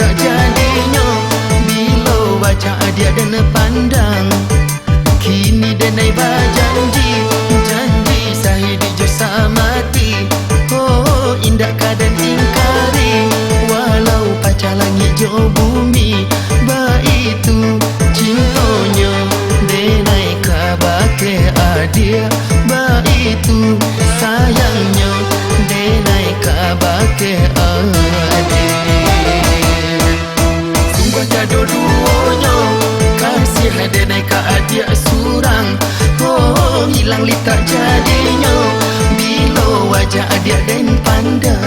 tak jadinya bila baca dia dan pandang. Kini denai berjanji, janji sahih dijasa mati. Oh indah kadan ingkari, walau pacar langit jo bumi. Baitu cintanya denai kabake adia. Baitu sayangnya denai kabake adia. Sungguh jadu duonya kasih denai ka adia surang. Oh hilang li tak jadinya bila wajah adia dan pandang.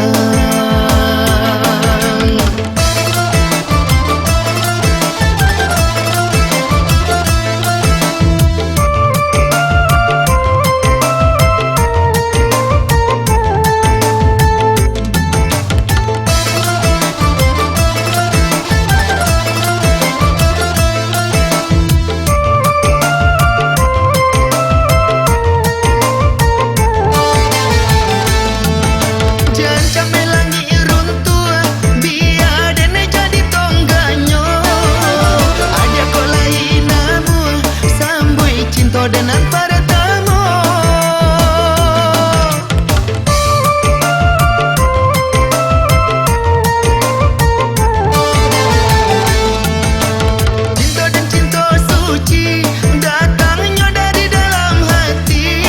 Dengan para tamu cinta dan cinta suci datangnya dari dalam hati.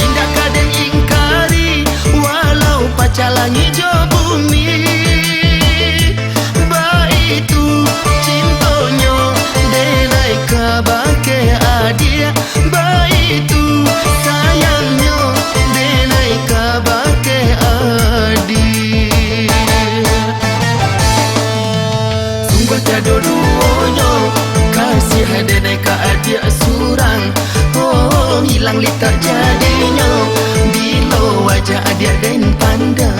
Indah kadang ingkari walau pacar langit jo bumi. Baitu cintanya denai kabake adia. Baitu sayangnya denai kabake adia. Sungguh tiada duonya kasih denai ka adia surang. Oh hilang li tak jadinya bila wajah adia dan pandang.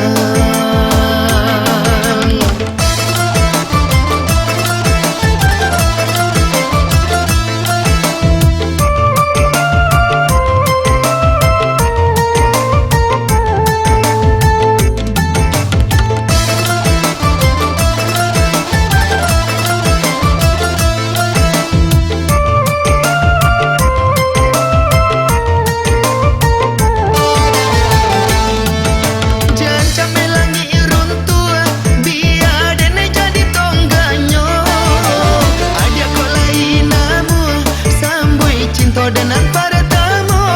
Dengan para tamu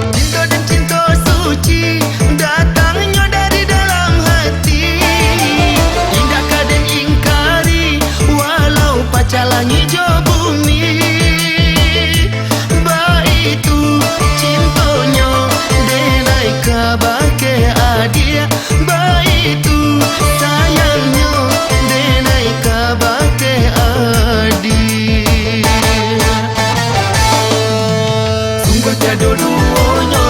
cinta dan cinta suci datangnya dari dalam hati. Indah kadang ingkari walau pacar langit jo bumi. Baitu cintanya denai kabake adia. Baitu sayangnya denai kabake adia. Sungguh tiada duonya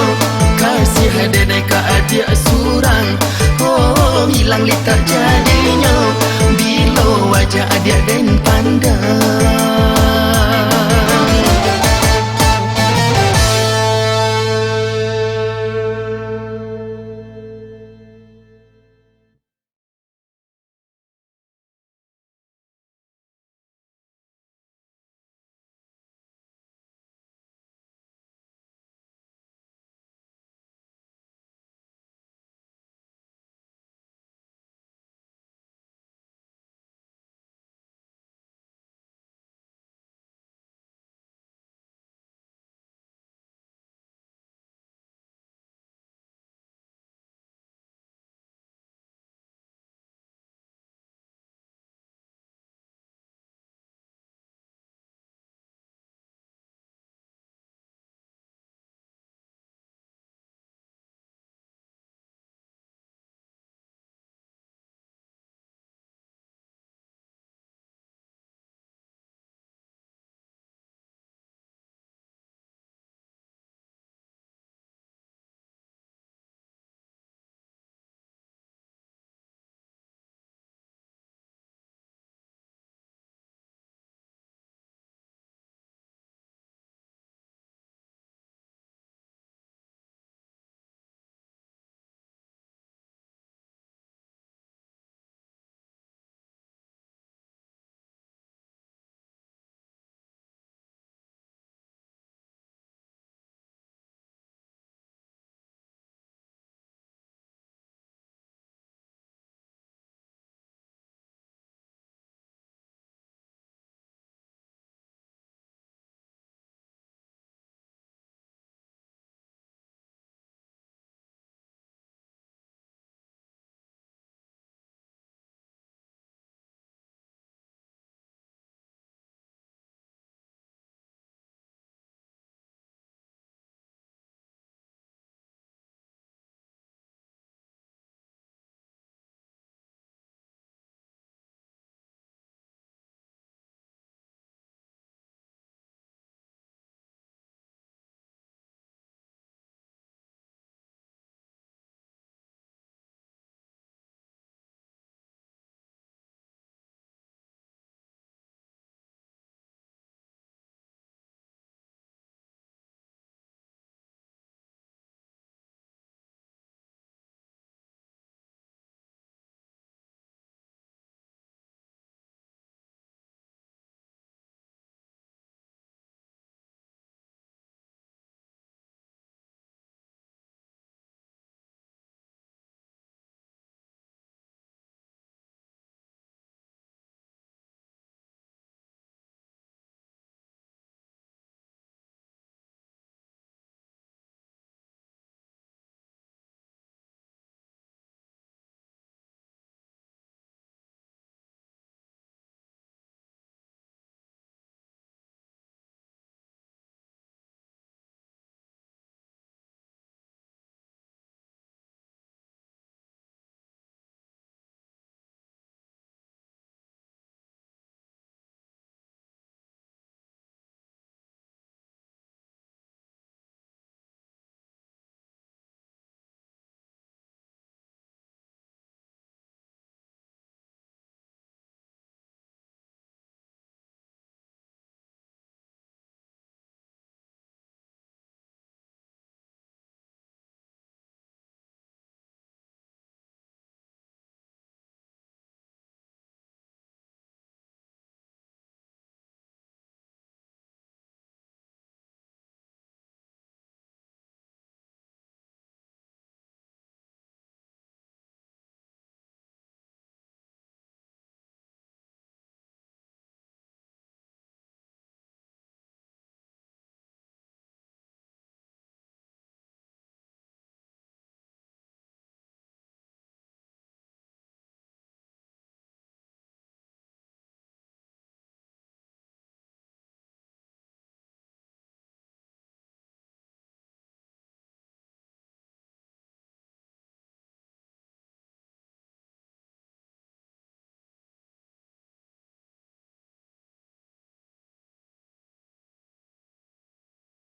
kasih denai ka adia surang. Oh hilang li tak jadinya bila wajah adia dan pandang.